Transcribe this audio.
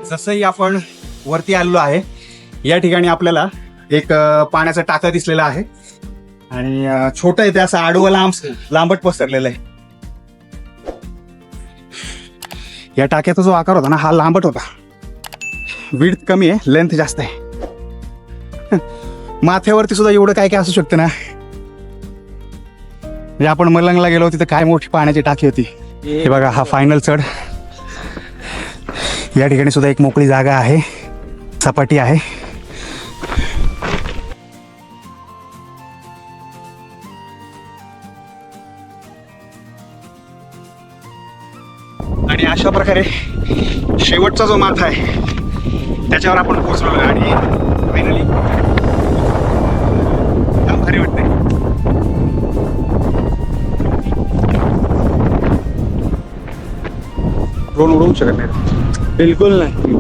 जसंही आपण वरती आलेलो आहे, या ठिकाणी आपल्याला एक पाण्याचा टाका दिसलेला आहे आणि छोटं आहे ते असं आडवं लांबट पसरलेलं आहे. या टाक्याचा जो आकार होता ना हा लांबट होता, विड्थ कमी आहे, लेंथ जास्त आहे. माथ्यावरती सुद्धा एवढं काय काय असू शकतं ना. म्हणजे आपण मलंगला गेलो तिथं काय मोठी पाण्याची टाकी होती. हे बघा हा फायनल चढ. या ठिकाणी सुद्धा एक मोकळी जागा आहे, सपाटी आहे. आणि अशा प्रकारे शेवटचा जो माथा आहे त्याच्यावर आपण पोहोचलो आणि फायनली काम भारी वाटतंय. ड्रोन उडवू शकत नाही, बिलकुल नाही.